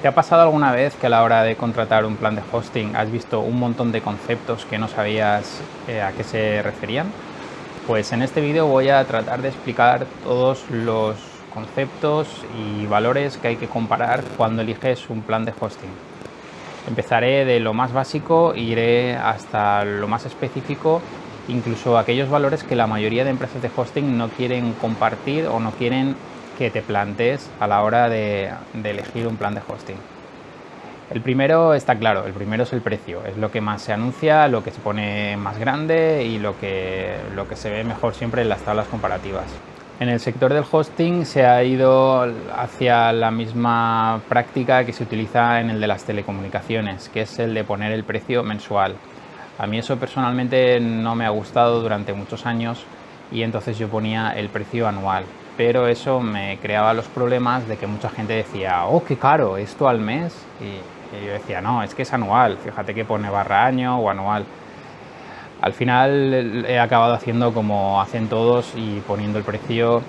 ¿Te ha pasado alguna vez que a la hora de contratar un plan de hosting has visto un montón de conceptos que no sabías a qué se referían? Pues en este vídeo voy a tratar de explicar todos los conceptos y valores que hay que comparar cuando eliges un plan de hosting. Empezaré de lo más básico e iré hasta lo más específico, incluso aquellos valores que la mayoría de empresas de hosting no quieren compartir o no quieren que te plantees a la hora de elegir un plan de hosting. El primero está claro, el primero es el precio, es lo que más se anuncia, lo que se pone más grande y lo que se ve mejor siempre en las tablas comparativas. En el sector del hosting se ha ido hacia la misma práctica que se utiliza en el de las telecomunicaciones, que es el de poner el precio mensual. A mí eso personalmente no me ha gustado durante muchos años y entonces yo ponía el precio anual. Pero eso me creaba los problemas de que mucha gente decía, oh, qué caro, esto al mes. Y yo decía, no, es que es anual, fíjate que pone barra año o anual. Al final he acabado haciendo como hacen todos y poniendo el precio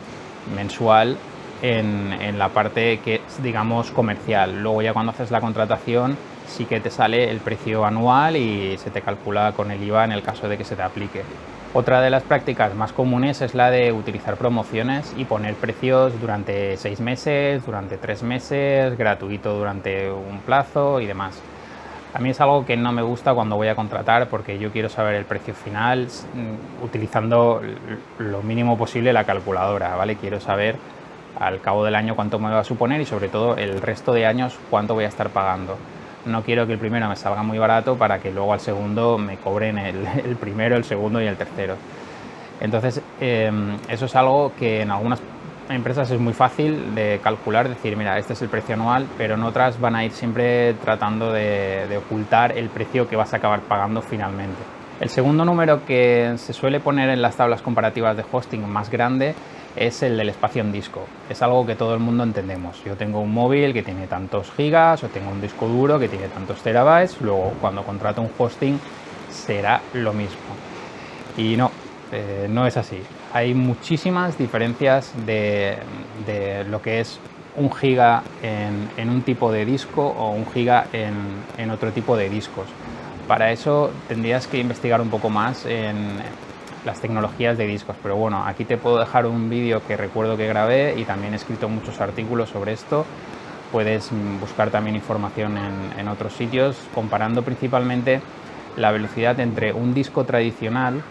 mensual en la parte que es, digamos, comercial. Luego ya cuando haces la contratación sí que te sale el precio anual y se te calcula con el IVA en el caso de que se te aplique. Otra de las prácticas más comunes es la de utilizar promociones y poner precios durante 6 meses, durante 3 meses, gratuito durante un plazo y demás. A mí es algo que no me gusta cuando voy a contratar porque yo quiero saber el precio final utilizando lo mínimo posible la calculadora, ¿vale? Quiero saber al cabo del año cuánto me va a suponer y sobre todo el resto de años cuánto voy a estar pagando. No quiero que el primero me salga muy barato para que luego al segundo me cobren el primero, el segundo y el tercero. Entonces, eso es algo que en algunas empresas es muy fácil de calcular, decir, mira, este es el precio anual, pero en otras van a ir siempre tratando de ocultar el precio que vas a acabar pagando finalmente. El segundo número que se suele poner en las tablas comparativas de hosting más grande es el del espacio en disco. Es algo que todo el mundo entendemos. Yo tengo un móvil que tiene tantos gigas o tengo un disco duro que tiene tantos terabytes, luego cuando contrato un hosting será lo mismo. Y no, no es así. Hay muchísimas diferencias de lo que es un giga en un tipo de disco o un giga en otro tipo de discos. Para eso tendrías que investigar un poco más en las tecnologías de discos, pero bueno, aquí te puedo dejar un vídeo que recuerdo que grabé y también he escrito muchos artículos sobre esto. Puedes buscar también información en otros sitios, comparando principalmente la velocidad entre un disco tradicional,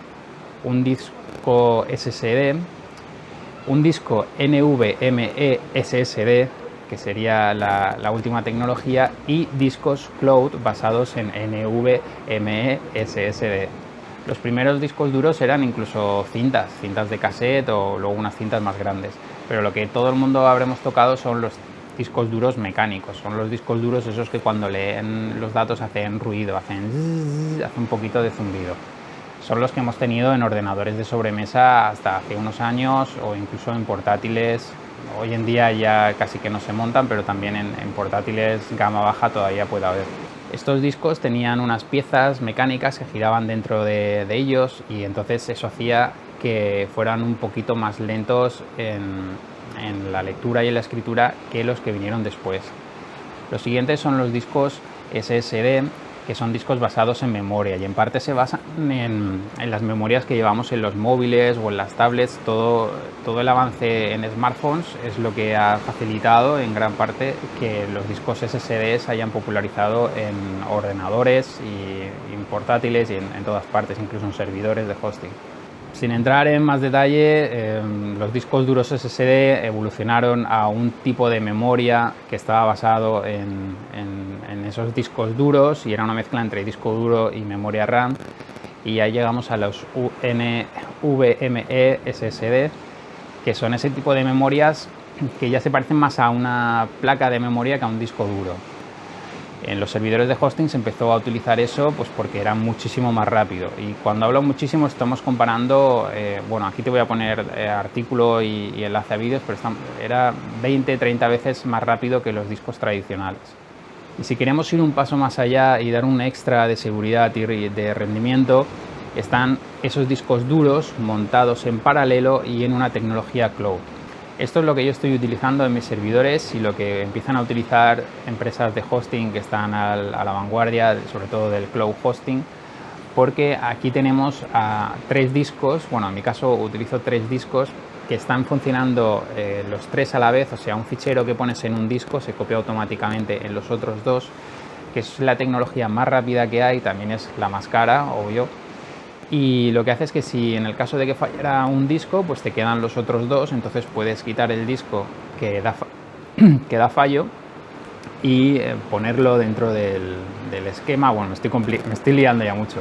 un disco SSD, un disco NVMe SSD, que sería la última tecnología, y discos cloud basados en NVMe SSD. Los primeros discos duros eran incluso cintas de cassette o luego unas cintas más grandes, pero lo que todo el mundo habremos tocado son los discos duros mecánicos, son los discos duros esos que cuando leen los datos hacen ruido, hacen un poquito de zumbido. Son los que hemos tenido en ordenadores de sobremesa hasta hace unos años o incluso en portátiles. Hoy en día ya casi que no se montan, pero también en portátiles gama baja todavía puede haber. Estos discos tenían unas piezas mecánicas que giraban dentro de ellos y entonces eso hacía que fueran un poquito más lentos en la lectura y en la escritura que los que vinieron después. Los siguientes son los discos SSD, que son discos basados en memoria y en parte se basan en las memorias que llevamos en los móviles o en las tablets. Todo el avance en smartphones es lo que ha facilitado en gran parte que los discos SSD se hayan popularizado en ordenadores y en portátiles y en todas partes, incluso en servidores de hosting. Sin entrar en más detalle, los discos duros SSD evolucionaron a un tipo de memoria que estaba basado en esos discos duros y era una mezcla entre disco duro y memoria RAM, y ya llegamos a los NVMe SSD, que son ese tipo de memorias que ya se parecen más a una placa de memoria que a un disco duro. En los servidores de hosting se empezó a utilizar eso pues porque era muchísimo más rápido, y cuando hablo muchísimo estamos comparando, bueno, aquí te voy a poner artículo y enlace a vídeos, pero era 20-30 veces más rápido que los discos tradicionales. Y si queremos ir un paso más allá y dar un extra de seguridad y de rendimiento, están esos discos duros montados en paralelo y en una tecnología cloud. Esto es lo que yo estoy utilizando en mis servidores y lo que empiezan a utilizar empresas de hosting que están a la vanguardia, sobre todo del cloud hosting, porque aquí tenemos 3 discos, bueno, en mi caso utilizo 3 discos que están funcionando los 3 a la vez, o sea, un fichero que pones en un disco se copia automáticamente en los otros 2, que es la tecnología más rápida que hay, también es la más cara, obvio. Y lo que hace es que si en el caso de que fallara un disco, pues te quedan los otros 2, entonces puedes quitar el disco que da fallo y ponerlo dentro del esquema. Bueno, me estoy liando ya mucho.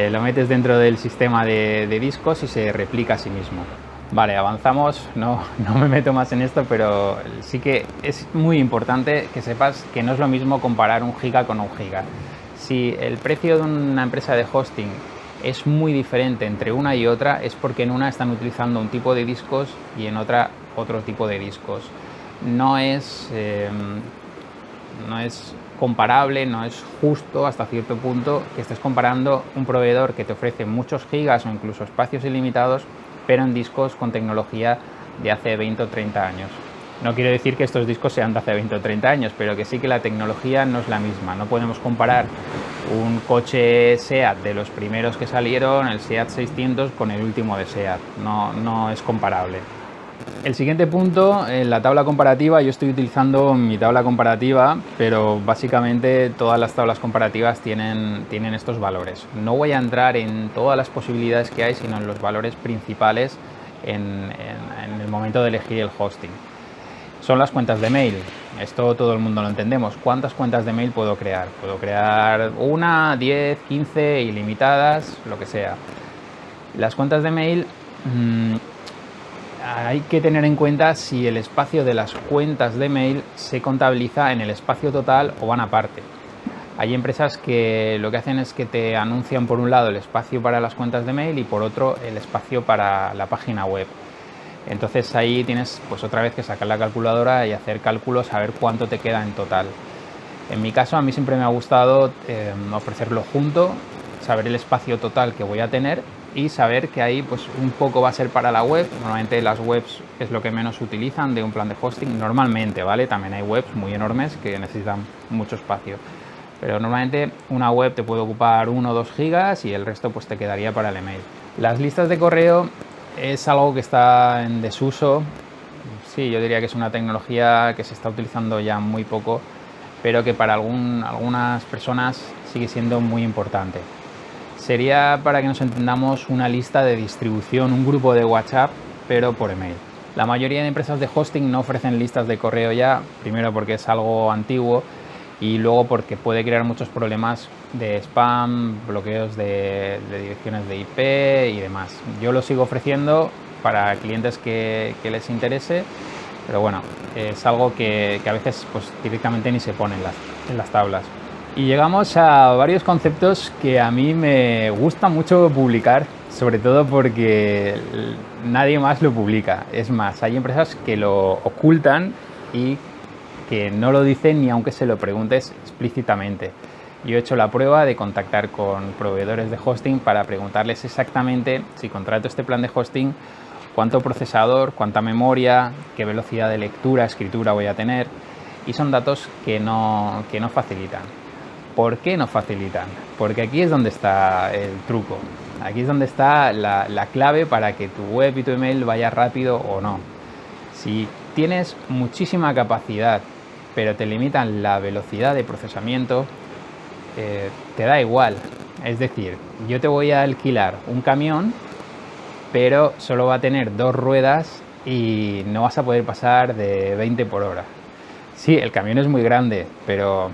Lo metes dentro del sistema de discos y se replica a sí mismo. Vale, avanzamos, no me meto más en esto, pero sí que es muy importante que sepas que no es lo mismo comparar 1 giga con 1 giga. Si el precio de una empresa de hosting es muy diferente entre una y otra, es porque en una están utilizando un tipo de discos y en otra otro tipo de discos. No es comparable, no es justo hasta cierto punto que estés comparando un proveedor que te ofrece muchos gigas o incluso espacios ilimitados, pero en discos con tecnología de hace 20 o 30 años. No quiero decir que estos discos sean de hace 20 o 30 años, pero que sí que la tecnología no es la misma. No podemos comparar un coche SEAT de los primeros que salieron, el SEAT 600, con el último de SEAT. No es comparable. El siguiente punto, en la tabla comparativa, yo estoy utilizando mi tabla comparativa, pero básicamente todas las tablas comparativas tienen estos valores. No voy a entrar en todas las posibilidades que hay, sino en los valores principales en el momento de elegir el hosting. Son las cuentas de mail. Esto todo el mundo lo entendemos. ¿Cuántas cuentas de mail puedo crear? Puedo crear 1, 10, 15, ilimitadas, lo que sea. Las cuentas de mail, hay que tener en cuenta si el espacio de las cuentas de mail se contabiliza en el espacio total o van aparte. Hay empresas que lo que hacen es que te anuncian por un lado el espacio para las cuentas de mail y por otro el espacio para la página web. Entonces ahí tienes pues otra vez que sacar la calculadora y hacer cálculos a ver cuánto te queda en total. En mi caso a mí siempre me ha gustado ofrecerlo junto, saber el espacio total que voy a tener y saber que ahí pues un poco va a ser para la web. Normalmente las webs es lo que menos utilizan de un plan de hosting, normalmente, ¿vale? También hay webs muy enormes que necesitan mucho espacio, pero normalmente una web te puede ocupar 1 o 2 gigas y el resto pues te quedaría para el email. Las listas de correo es algo que está en desuso. Sí, yo diría que es una tecnología que se está utilizando ya muy poco, pero que para algunas personas sigue siendo muy importante. Sería, para que nos entendamos, una lista de distribución, un grupo de WhatsApp, pero por email. La mayoría de empresas de hosting no ofrecen listas de correo ya, primero porque es algo antiguo y luego porque puede crear muchos problemas de spam, bloqueos de direcciones de IP y demás. Yo lo sigo ofreciendo para clientes que les interese, pero bueno, es algo que a veces pues directamente ni se pone en las tablas. Y llegamos a varios conceptos que a mí me gusta mucho publicar, sobre todo porque nadie más lo publica. Es más, hay empresas que lo ocultan y que no lo dicen ni aunque se lo preguntes explícitamente. Yo he hecho la prueba de contactar con proveedores de hosting para preguntarles exactamente, si contrato este plan de hosting, cuánto procesador, cuánta memoria, qué velocidad de lectura, escritura voy a tener, y son datos que no facilitan. ¿Por qué no facilitan? Porque aquí es donde está el truco. Aquí es donde está la clave para que tu web y tu email vaya rápido o no. Si tienes muchísima capacidad, pero te limitan la velocidad de procesamiento, te da igual. Es decir, yo te voy a alquilar un camión, pero solo va a tener 2 ruedas y no vas a poder pasar de 20 por hora. Sí, el camión es muy grande, pero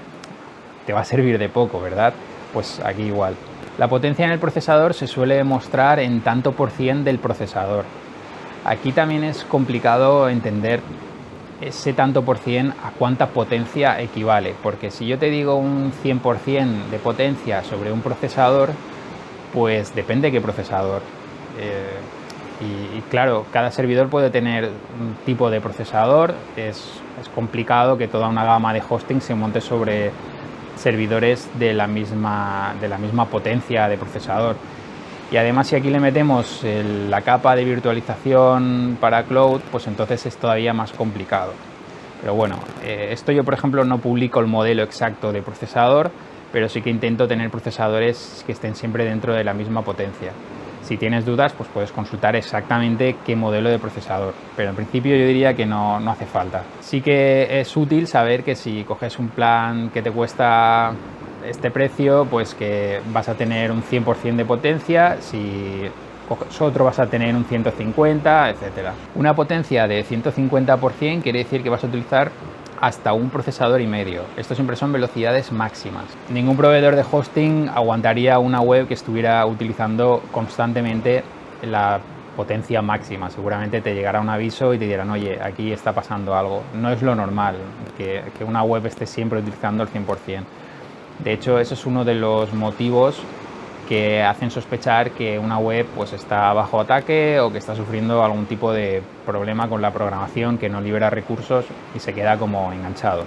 te va a servir de poco, ¿verdad? Pues aquí igual. La potencia en el procesador se suele mostrar en tanto por cien del procesador. Aquí también es complicado entender ese tanto por cien a cuánta potencia equivale, porque si yo te digo un 100% de potencia sobre un procesador, pues depende de qué procesador. Y claro, cada servidor puede tener un tipo de procesador. Es complicado que toda una gama de hosting se monte sobre servidores de la misma potencia de procesador. Y además, si aquí le metemos la capa de virtualización para cloud, pues entonces es todavía más complicado. Pero bueno, esto yo por ejemplo no publico el modelo exacto de procesador, pero sí que intento tener procesadores que estén siempre dentro de la misma potencia. Si tienes dudas, pues puedes consultar exactamente qué modelo de procesador, pero en principio yo diría que no hace falta. Sí que es útil saber que si coges un plan que te cuesta este precio, pues que vas a tener un 100% de potencia, si coges otro vas a tener un 150, etcétera. Una potencia de 150% quiere decir que vas a utilizar hasta un procesador y medio. Esto siempre son velocidades máximas. Ningún proveedor de hosting aguantaría una web que estuviera utilizando constantemente la potencia máxima. Seguramente te llegará un aviso y te dirán, oye, aquí está pasando algo. No es lo normal que una web esté siempre utilizando el 100%. De hecho, eso es uno de los motivos que hacen sospechar que una web pues está bajo ataque o que está sufriendo algún tipo de problema con la programación, que no libera recursos y se queda como enganchado.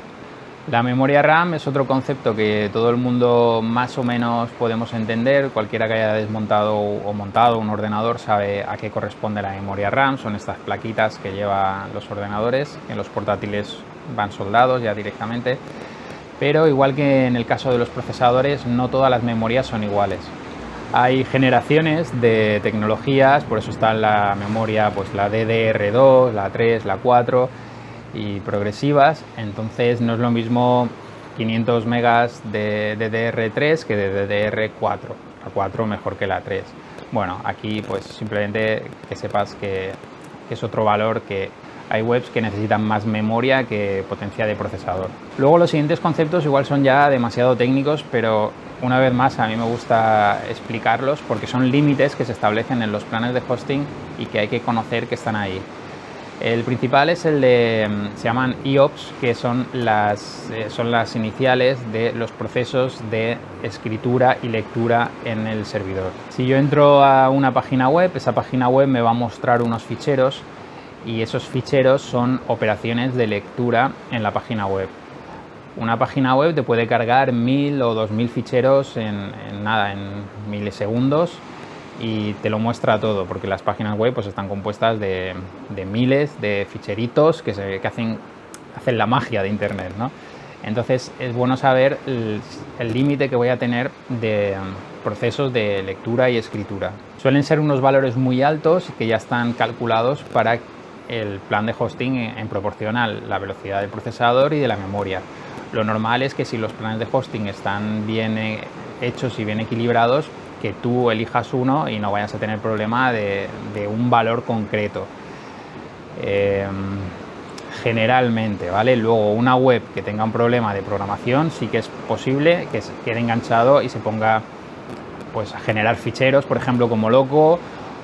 La memoria RAM es otro concepto que todo el mundo más o menos podemos entender. Cualquiera que haya desmontado o montado un ordenador sabe a qué corresponde la memoria RAM. Son estas plaquitas que llevan los ordenadores, que en los portátiles van soldados ya directamente. Pero igual que en el caso de los procesadores, no todas las memorias son iguales. Hay generaciones de tecnologías, por eso está la memoria, pues la DDR2, la 3, la 4 y progresivas. Entonces no es lo mismo 500 megas de DDR3 que de DDR4. La 4 mejor que la 3. Bueno, aquí pues simplemente que sepas que es otro valor, que hay webs que necesitan más memoria que potencia de procesador. Luego los siguientes conceptos igual son ya demasiado técnicos, pero una vez más a mí me gusta explicarlos porque son límites que se establecen en los planes de hosting y que hay que conocer que están ahí. El principal es el de, se llaman IOPS, que son las iniciales de los procesos de escritura y lectura en el servidor. Si yo entro a una página web, esa página web me va a mostrar unos ficheros y esos ficheros son operaciones de lectura en la página web. Una página web te puede cargar 1000 o 2000 ficheros en milisegundos y te lo muestra todo, porque las páginas web pues están compuestas de miles de ficheritos que hacen la magia de Internet, ¿no? Entonces es bueno saber el límite que voy a tener de procesos de lectura y escritura. Suelen ser unos valores muy altos que ya están calculados para el plan de hosting en proporción a la velocidad del procesador y de la memoria. Lo normal es que si los planes de hosting están bien hechos y bien equilibrados, que tú elijas uno y no vayas a tener problema de un valor concreto. Generalmente, ¿vale? Luego una web que tenga un problema de programación sí que es posible que se quede enganchado y se ponga pues a generar ficheros, por ejemplo, como loco,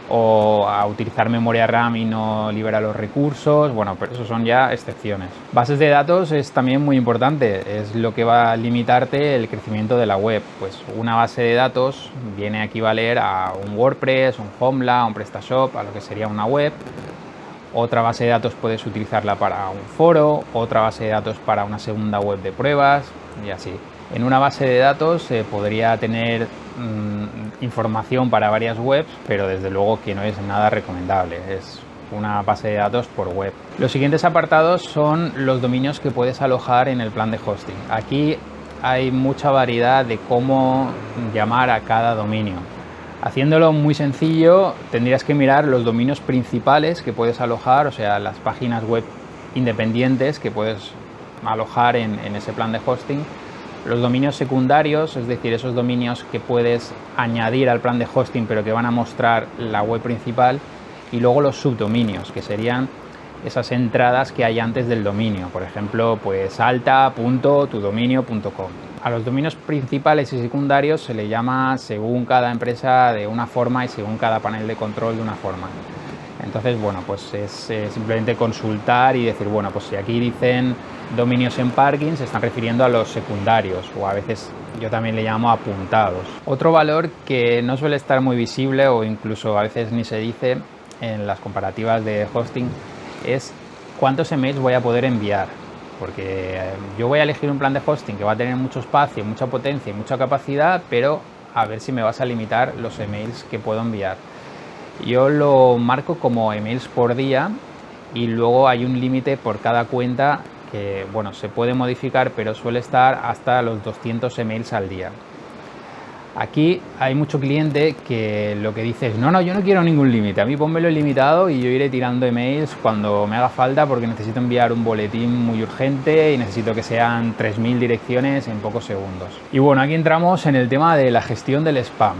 o a utilizar memoria RAM y no libera los recursos. Bueno, pero eso son ya excepciones. Bases de datos es también muy importante, es lo que va a limitarte el crecimiento de la web. Pues una base de datos viene a equivaler a un WordPress, un Joomla, un PrestaShop, a lo que sería una web. Otra base de datos puedes utilizarla para un foro, otra base de datos para una segunda web de pruebas y así. En una base de datos podría tener información para varias webs, pero desde luego que no es nada recomendable, es una base de datos por web. Los siguientes apartados son los dominios que puedes alojar en el plan de hosting. Aquí hay mucha variedad de cómo llamar a cada dominio. Haciéndolo muy sencillo, tendrías que mirar los dominios principales que puedes alojar, o sea, las páginas web independientes que puedes alojar en ese plan de hosting. Los dominios secundarios, es decir, esos dominios que puedes añadir al plan de hosting pero que van a mostrar la web principal. Y luego los subdominios, que serían esas entradas que hay antes del dominio. Por ejemplo, pues alta.tudominio.com. A los dominios principales y secundarios se le llama según cada empresa de una forma y según cada panel de control de una forma. Entonces, bueno, pues es simplemente consultar y decir, bueno, pues si aquí dicen dominios en parking, se están refiriendo a los secundarios, o a veces yo también le llamo apuntados. Otro valor que no suele estar muy visible o incluso a veces ni se dice en las comparativas de hosting es cuántos emails voy a poder enviar. Porque yo voy a elegir un plan de hosting que va a tener mucho espacio, mucha potencia y mucha capacidad, pero a ver si me vas a limitar los emails que puedo enviar. Yo lo marco como emails por día y luego hay un límite por cada cuenta que, bueno, se puede modificar, pero suele estar hasta los 200 emails al día. Aquí hay mucho cliente que lo que dice es, no, yo no quiero ningún límite, a mí pónmelo ilimitado y yo iré tirando emails cuando me haga falta porque necesito enviar un boletín muy urgente y necesito que sean 3000 direcciones en pocos segundos. Y bueno, aquí entramos en el tema de la gestión del spam.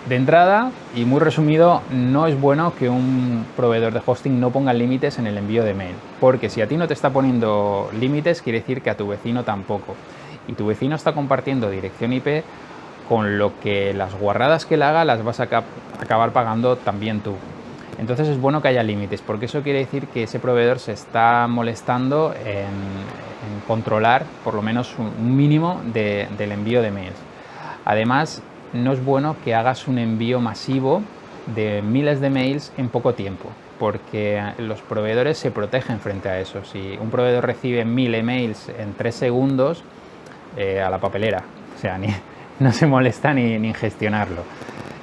De entrada, y muy resumido, no es bueno que un proveedor de hosting no ponga límites en el envío de mail, porque si a ti no te está poniendo límites, quiere decir que a tu vecino tampoco. Y tu vecino está compartiendo dirección IP, con lo que las guarradas que él haga las vas a acabar pagando también tú. Entonces es bueno que haya límites, porque eso quiere decir que ese proveedor se está molestando en controlar por lo menos un mínimo del envío de mails. Además, no es bueno que hagas un envío masivo de miles de mails en poco tiempo, porque los proveedores se protegen frente a eso. Si un proveedor recibe 1000 emails en 3 segundos, a la papelera, o sea, no se molesta ni en gestionarlo.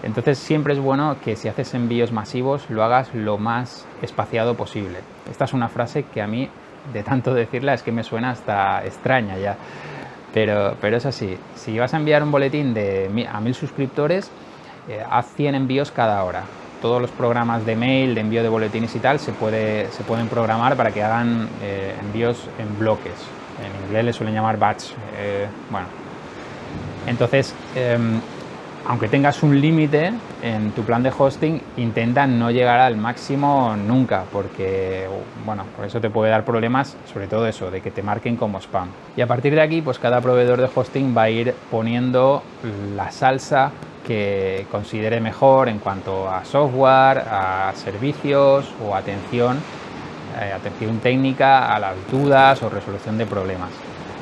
Entonces siempre es bueno que si haces envíos masivos lo hagas lo más espaciado posible. Esta es una frase que a mí, de tanto decirla, es que me suena hasta extraña ya. Pero es así. Si vas a enviar un boletín a 1000 suscriptores, haz 100 envíos cada hora. Todos los programas de mail, de envío de boletines y tal, se pueden programar para que hagan envíos en bloques. En inglés le suelen llamar batch. Bueno, entonces, aunque tengas un límite en tu plan de hosting, intenta no llegar al máximo nunca, porque, bueno, por eso te puede dar problemas, sobre todo eso, de que te marquen como spam. Y a partir de aquí, pues cada proveedor de hosting va a ir poniendo la salsa que considere mejor en cuanto a software, a servicios o atención técnica a las dudas o resolución de problemas.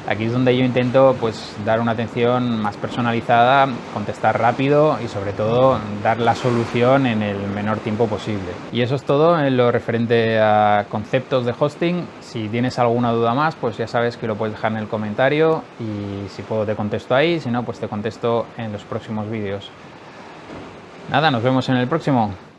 Aquí es donde yo intento pues dar una atención más personalizada, contestar rápido y sobre todo dar la solución en el menor tiempo posible. Y eso es todo en lo referente a conceptos de hosting. Si tienes alguna duda más, pues ya sabes que lo puedes dejar en el comentario y si puedo te contesto ahí, si no pues te contesto en los próximos vídeos. Nada, nos vemos en el próximo.